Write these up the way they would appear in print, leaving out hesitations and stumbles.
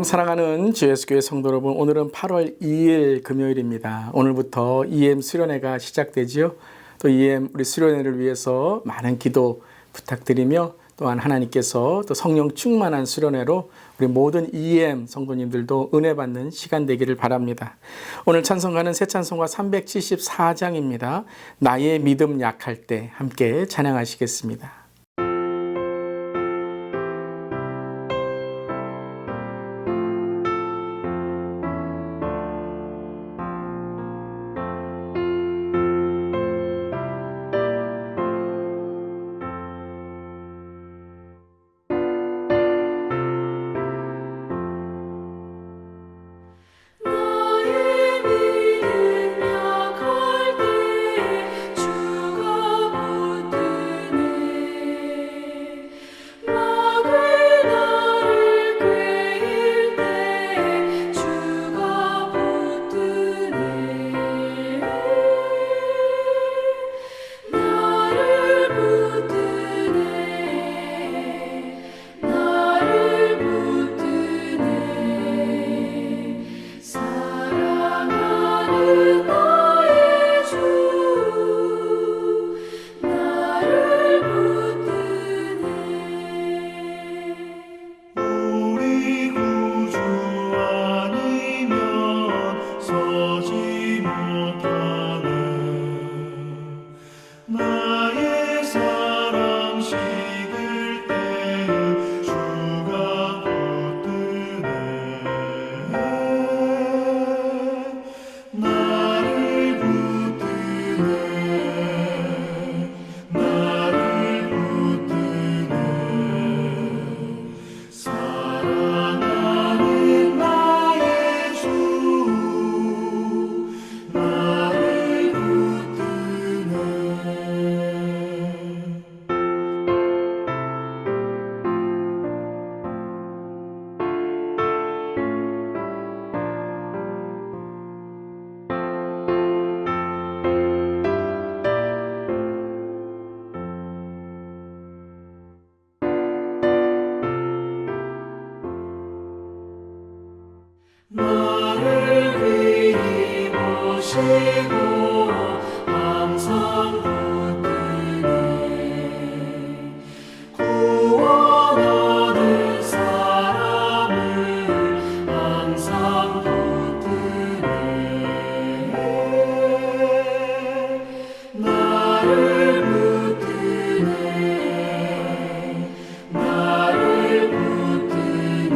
샬롬 사랑하는 주 예수교회 성도 여러분, 오늘은 8월 2일 금요일입니다. 오늘부터 EM 수련회가 시작되지요. 또 EM 우리 수련회를 위해서 많은 기도 부탁드리며 또한 하나님께서 또 성령 충만한 수련회로 우리 모든 EM 성도님들도 은혜 받는 시간 되기를 바랍니다. 오늘 찬송가는 새 찬송가 374장입니다. 나의 믿음 약할 때 함께 찬양하시겠습니다. 나를 귀히 보시고 항상 붙드네 구원하는 사람을 항상 붙드네 나를 붙드네 나를 붙드네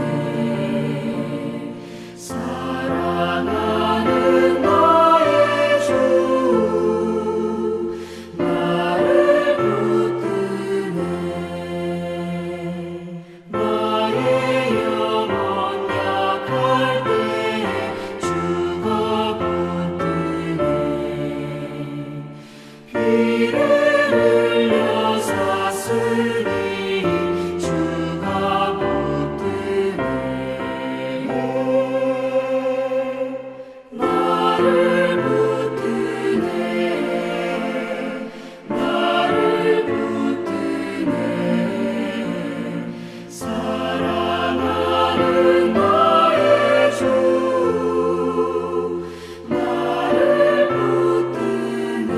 사랑하는 나의 주 나를 붙드네 나의 영혼 약할 때 주가 붙드네 피를 흘려 샀으니 주가 붙드네 나를 붙드네 나를 붙드네 사랑하는 나의 주 나를 붙드네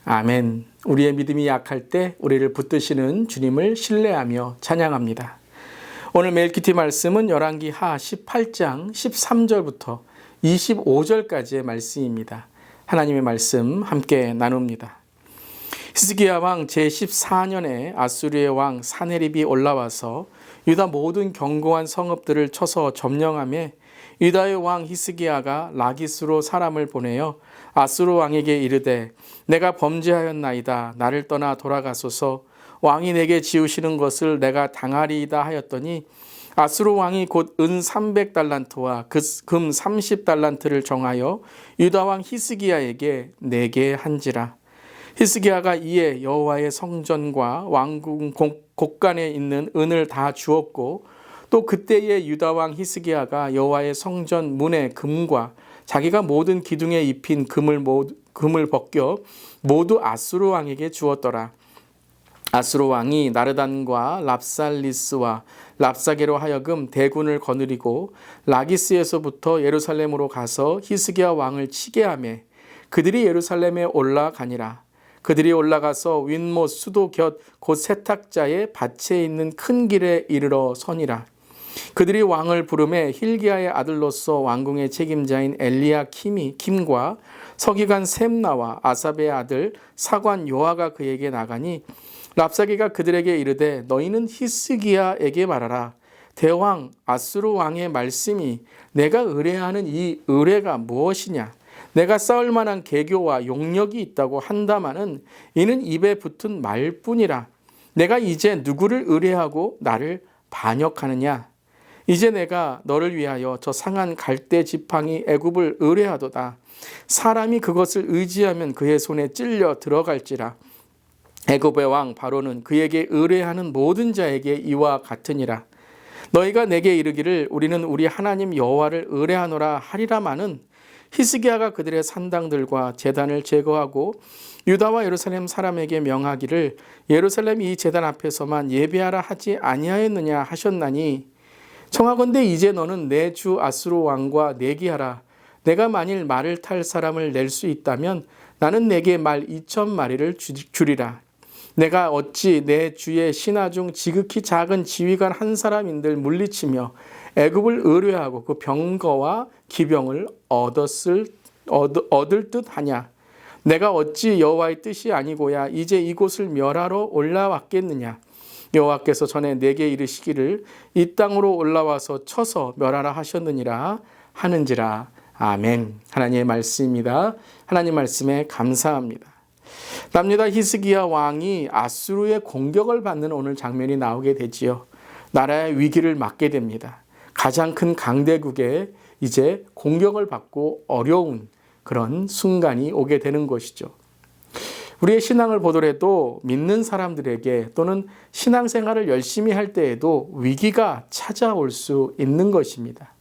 아멘. 우리의 믿음이 약할 때 우리를 붙드시는 주님을 신뢰하며 찬양합니다. 오늘 멜키티 말씀은 열왕기 하 18장 13절부터 25절까지의 말씀입니다. 하나님의 말씀 함께 나눕니다. 히스기야 왕 제14년에 아수르의 왕 사네립이 올라와서 유다 모든 견고한 성읍들을 쳐서 점령하며 유다의 왕 히스기야가 라기스로 사람을 보내어 아수르 왕에게 이르되 내가 범죄하였나이다. 나를 떠나 돌아가소서. 왕이 내게 지으시는 것을 내가 당하리이다 하였더니 아수르 왕이 곧 은 300달란트와 금 30달란트를 정하여 유다 왕 히스기야에게 내게 한지라. 히스기야가 이에 여호와의 성전과 왕궁 곳간에 있는 은을 다 주었고 또 그때의 유다 왕 히스기야가 여호와의 성전 문의 금과 자기가 모든 기둥에 입힌 금을 벗겨 모두 아수르 왕에게 주었더라. 아수르 왕이 나르단과 랍살리스와 랍사게로 하여금 대군을 거느리고 라기스에서부터 예루살렘으로 가서 히스기야 왕을 치게 하며 그들이 예루살렘에 올라가니라. 그들이 올라가서 윗못 수도 곁 곧 세탁자의 밭에 있는 큰 길에 이르러 서니라. 그들이 왕을 부르매 hil기야의 아들로서 왕궁의 책임자인 엘리야킴과 서기관 셈나와 아삽의 아들 사관 요아가 그에게 나가니 랍사게가 그들에게 이르되 너희는 히스기야에게 말하라. 대왕 아수르 왕의 말씀이 내가 의뢰하는 이 의뢰가 무엇이냐? 내가 쌓을 만한 계교와 용력이 있다고 한다마는 이는 입에 붙은 말뿐이라. 내가 이제 누구를 의뢰하고 나를 반역하느냐? 이제 내가 너를 위하여 저 상한 갈대 지팡이 애굽을 의뢰하도다. 사람이 그것을 의지하면 그의 손에 찔려 들어갈지라. 애굽의 왕 바로는 그에게 의뢰하는 모든 자에게 이와 같으니라. 너희가 내게 이르기를 우리는 우리 하나님 여호와를 의뢰하노라 하리라마는 히스기야가 그들의 산당들과 제단을 제거하고 유다와 예루살렘 사람에게 명하기를 예루살렘 이 제단 앞에서만 예배하라 하지 아니하였느냐 하셨나니 청하건대 이제 너는 내 주 아수르 왕과 내기하라. 내가 만일 말을 탈 사람을 낼 수 있다면 나는 내게 말 2,000마리를 주리라. 내가 어찌 내 주의 신하 중 지극히 작은 지휘관 한 사람인들 물리치며 애굽을 의뢰하고 그 병거와 기병을 얻을 듯하냐? 내가 어찌 여호와의 뜻이 아니고야 이제 이곳을 멸하러 올라왔겠느냐? 여호와께서 전에 내게 이르시기를 이 땅으로 올라와서 쳐서 멸하라 하셨느니라 하는지라. 아멘. 하나님의 말씀입니다. 하나님 말씀에 감사합니다. 남유다 히스기야 왕이 아수르의 공격을 받는 오늘 장면이 나오게 되지요. 나라의 위기를 맞게 됩니다. 가장 큰 강대국에 이제 공격을 받고 어려운 그런 순간이 오게 되는 것이죠. 우리의 신앙을 보더라도 믿는 사람들에게 또는 신앙생활을 열심히 할 때에도 위기가 찾아올 수 있는 것입니다.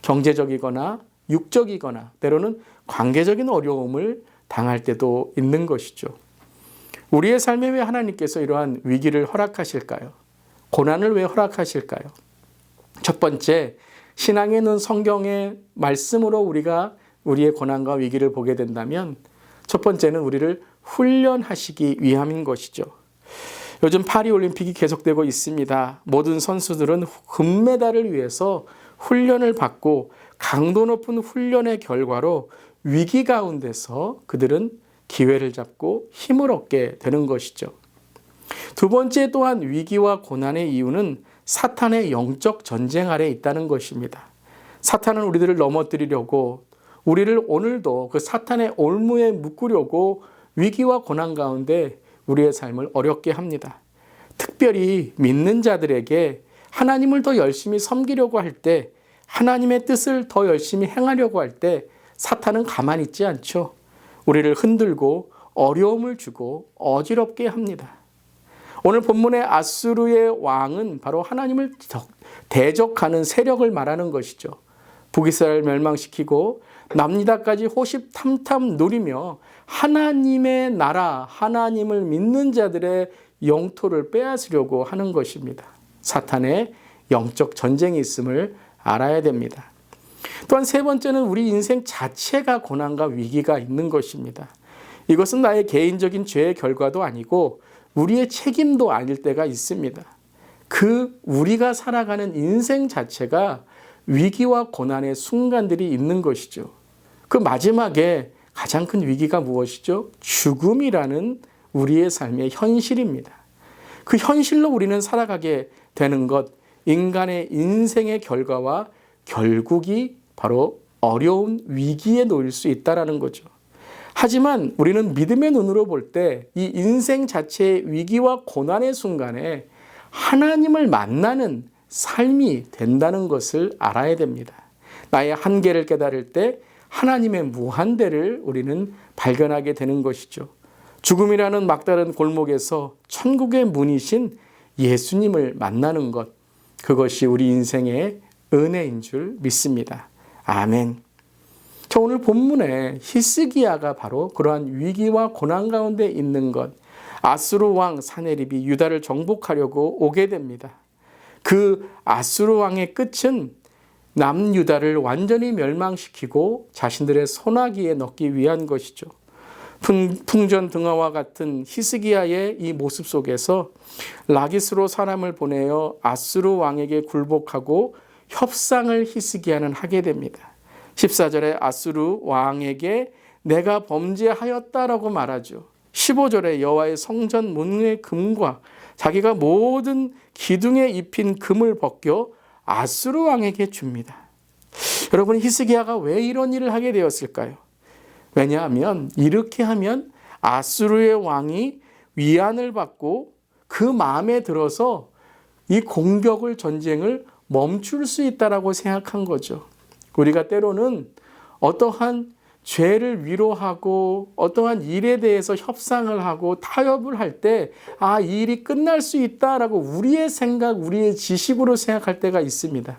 경제적이거나 육적이거나 때로는 관계적인 어려움을 당할 때도 있는 것이죠. 우리의 삶에 왜 하나님께서 이러한 위기를 허락하실까요? 고난을 왜 허락하실까요? 첫 번째, 신앙에 있는 성경의 말씀으로 우리가 우리의 고난과 위기를 보게 된다면 첫 번째는 우리를 훈련하시기 위함인 것이죠. 요즘 파리올림픽이 계속되고 있습니다. 모든 선수들은 금메달을 위해서 훈련을 받고 강도 높은 훈련의 결과로 위기 가운데서 그들은 기회를 잡고 힘을 얻게 되는 것이죠. 두 번째 또한 위기와 고난의 이유는 사탄의 영적 전쟁 아래에 있다는 것입니다. 사탄은 우리들을 넘어뜨리려고 우리를 오늘도 그 사탄의 올무에 묶으려고 위기와 고난 가운데 우리의 삶을 어렵게 합니다. 특별히 믿는 자들에게 하나님을 더 열심히 섬기려고 할 때, 하나님의 뜻을 더 열심히 행하려고 할 때 사탄은 가만히 있지 않죠. 우리를 흔들고 어려움을 주고 어지럽게 합니다. 오늘 본문의 아수르의 왕은 바로 하나님을 대적하는 세력을 말하는 것이죠. 북이스라엘 멸망시키고 남유다까지 호시탐탐 누리며 하나님의 나라, 하나님을 믿는 자들의 영토를 빼앗으려고 하는 것입니다. 사탄의 영적 전쟁이 있음을 알아야 됩니다. 또한 세 번째는 우리 인생 자체가 고난과 위기가 있는 것입니다. 이것은 나의 개인적인 죄의 결과도 아니고 우리의 책임도 아닐 때가 있습니다. 우리가 살아가는 인생 자체가 위기와 고난의 순간들이 있는 것이죠. 그 마지막에 가장 큰 위기가 무엇이죠? 죽음이라는 우리의 삶의 현실입니다. 그 현실로 우리는 살아가게 되는 것, 인간의 인생의 결과와 결국이 바로 어려운 위기에 놓일 수 있다는 거죠. 하지만 우리는 믿음의 눈으로 볼 때 이 인생 자체의 위기와 고난의 순간에 하나님을 만나는 삶이 된다는 것을 알아야 됩니다. 나의 한계를 깨달을 때 하나님의 무한대를 우리는 발견하게 되는 것이죠. 죽음이라는 막다른 골목에서 천국의 문이신 예수님을 만나는 것, 그것이 우리 인생의 은혜인 줄 믿습니다. 아멘. 저 오늘 본문에 히스기야가 바로 그러한 위기와 고난 가운데 있는 것, 아수르 왕 사네립이 유다를 정복하려고 오게 됩니다. 그 아수르 왕의 끝은 남유다를 완전히 멸망시키고 자신들의 손아귀에 넣기 위한 것이죠. 풍전등화와 같은 히스기야의 이 모습 속에서 라기스로 사람을 보내어 아수르 왕에게 굴복하고 협상을 히스기야는 하게 됩니다. 14절에 아수르 왕에게 내가 범죄하였다라고 말하죠. 15절에 여호와의 성전 문의 금과 자기가 모든 기둥에 입힌 금을 벗겨 아수르 왕에게 줍니다. 여러분, 히스기야가 왜 이런 일을 하게 되었을까요? 왜냐하면 이렇게 하면 아수르의 왕이 위안을 받고 그 마음에 들어서 이 공격을, 전쟁을 멈출 수 있다라고 생각한 거죠. 우리가 때로는 어떠한 죄를 위로하고 어떠한 일에 대해서 협상을 하고 타협을 할 때 이 일이 끝날 수 있다라고 우리의 생각, 우리의 지식으로 생각할 때가 있습니다.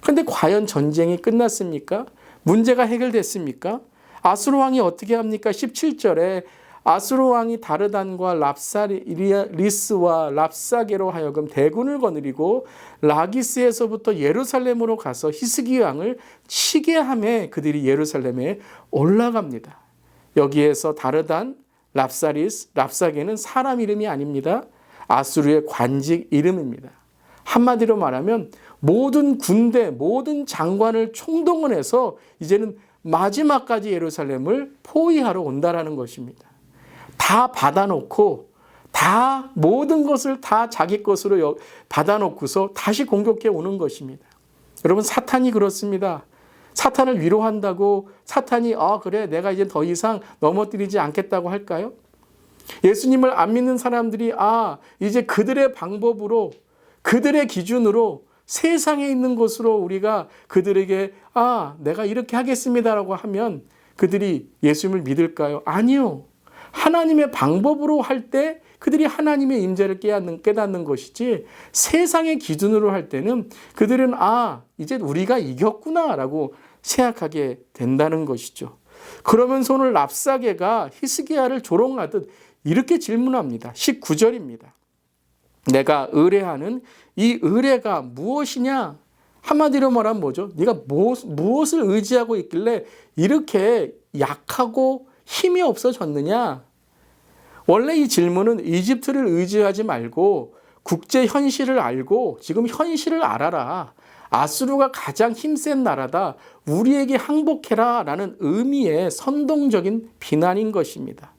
그런데 과연 전쟁이 끝났습니까? 문제가 해결됐습니까? 아수르 왕이 어떻게 합니까? 17절에 아수르 왕이 다르단과 랍사리스와 랍사게로 하여금 대군을 거느리고 라기스에서부터 예루살렘으로 가서 히스기야 왕을 치게 하며 그들이 예루살렘에 올라갑니다. 여기에서 다르단, 랍사게는 사람 이름이 아닙니다. 아수르의 관직 이름입니다. 한마디로 말하면 모든 군대, 모든 장관을 총동원해서 이제는 마지막까지 예루살렘을 포위하러 온다라는 것입니다. 다 받아놓고 다 모든 것을 다 자기 것으로 받아놓고서 다시 공격해 오는 것입니다. 여러분, 사탄이 그렇습니다. 사탄을 위로한다고 사탄이 그래 내가 이제 더 이상 넘어뜨리지 않겠다고 할까요? 예수님을 안 믿는 사람들이 이제 그들의 방법으로 그들의 기준으로 세상에 있는 것으로 우리가 그들에게 내가 이렇게 하겠습니다라고 하면 그들이 예수님을 믿을까요? 아니요. 하나님의 방법으로 할 때 그들이 하나님의 임재를 깨닫는 것이지 세상의 기준으로 할 때는 그들은 이제 우리가 이겼구나라고 생각하게 된다는 것이죠. 그러면서 오늘 랍사게가 히스기야를 조롱하듯 이렇게 질문합니다. 19절입니다. 내가 의뢰하는 이 의뢰가 무엇이냐? 한마디로 말하면 뭐죠? 네가 무엇을 의지하고 있길래 이렇게 약하고 힘이 없어졌느냐? 원래 이 질문은 이집트를 의지하지 말고 국제 현실을 알고 지금 현실을 알아라. 아수르가 가장 힘센 나라다. 우리에게 항복해라 라는 의미의 선동적인 비난인 것입니다.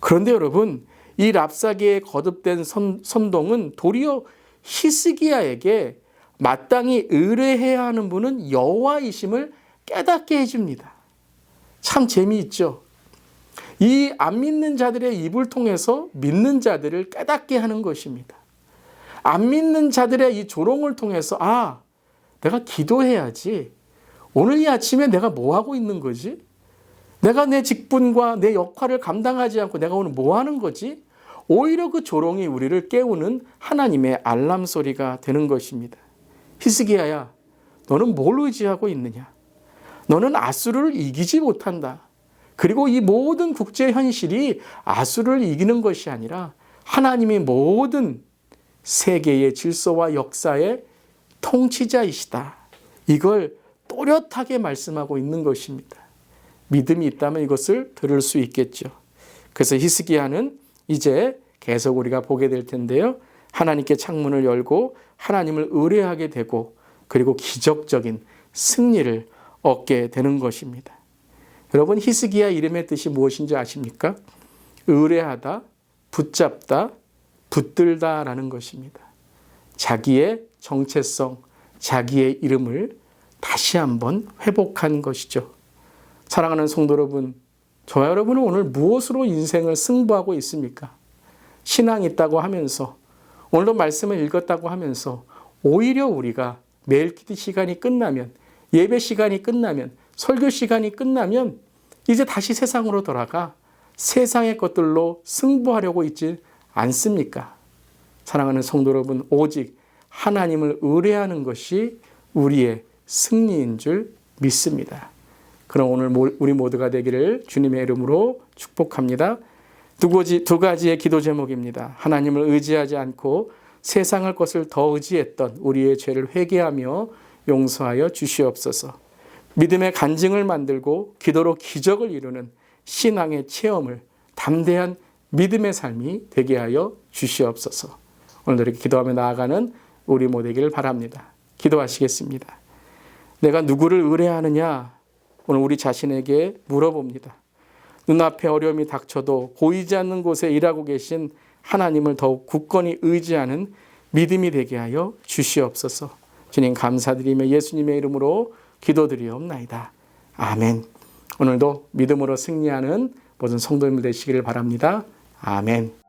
그런데 여러분, 이 랍사게의 거듭된 선동은 도리어 히스기야에게 마땅히 의뢰해야 하는 분은 여호와이심을 깨닫게 해줍니다. 참 재미있죠. 이 안 믿는 자들의 입을 통해서 믿는 자들을 깨닫게 하는 것입니다. 안 믿는 자들의 이 조롱을 통해서 내가 기도해야지. 오늘 이 아침에 내가 뭐 하고 있는 거지? 내가 내 직분과 내 역할을 감당하지 않고 내가 오늘 뭐 하는 거지? 오히려 그 조롱이 우리를 깨우는 하나님의 알람 소리가 되는 것입니다. 히스기야야, 너는 뭘 의지하고 있느냐? 너는 아수르를 이기지 못한다. 그리고 이 모든 국제 현실이 아수르를 이기는 것이 아니라 하나님의 모든 세계의 질서와 역사의 통치자이시다. 이걸 또렷하게 말씀하고 있는 것입니다. 믿음이 있다면 이것을 들을 수 있겠죠. 그래서 히스기야는 이제 계속 우리가 보게 될 텐데요. 하나님께 창문을 열고 하나님을 의뢰하게 되고 그리고 기적적인 승리를 얻게 되는 것입니다. 여러분, 히스기야 이름의 뜻이 무엇인지 아십니까? 의뢰하다, 붙잡다, 붙들다라는 것입니다. 자기의 정체성, 자기의 이름을 다시 한번 회복한 것이죠. 사랑하는 성도 여러분, 저와 여러분은 오늘 무엇으로 인생을 승부하고 있습니까? 신앙이 있다고 하면서 오늘도 말씀을 읽었다고 하면서 오히려 우리가 매일 기도 시간이 끝나면, 예배 시간이 끝나면, 설교 시간이 끝나면 이제 다시 세상으로 돌아가 세상의 것들로 승부하려고 있지 않습니까? 사랑하는 성도 여러분, 오직 하나님을 의뢰하는 것이 우리의 승리인 줄 믿습니다. 그럼 오늘 우리 모두가 되기를 주님의 이름으로 축복합니다. 두 가지의 기도 제목입니다. 하나님을 의지하지 않고 세상의 것을 더 의지했던 우리의 죄를 회개하며 용서하여 주시옵소서. 믿음의 간증을 만들고 기도로 기적을 이루는 신앙의 체험을 담대한 믿음의 삶이 되게 하여 주시옵소서. 오늘도 이렇게 기도하며 나아가는 우리 모두 되기를 바랍니다. 기도하시겠습니다. 내가 누구를 의뢰하느냐? 오늘 우리 자신에게 물어봅니다. 눈앞에 어려움이 닥쳐도 보이지 않는 곳에 일하고 계신 하나님을 더욱 굳건히 의지하는 믿음이 되게 하여 주시옵소서. 주님 감사드리며 예수님의 이름으로 기도드리옵나이다. 아멘. 오늘도 믿음으로 승리하는 모든 성도님들 되시기를 바랍니다. 아멘.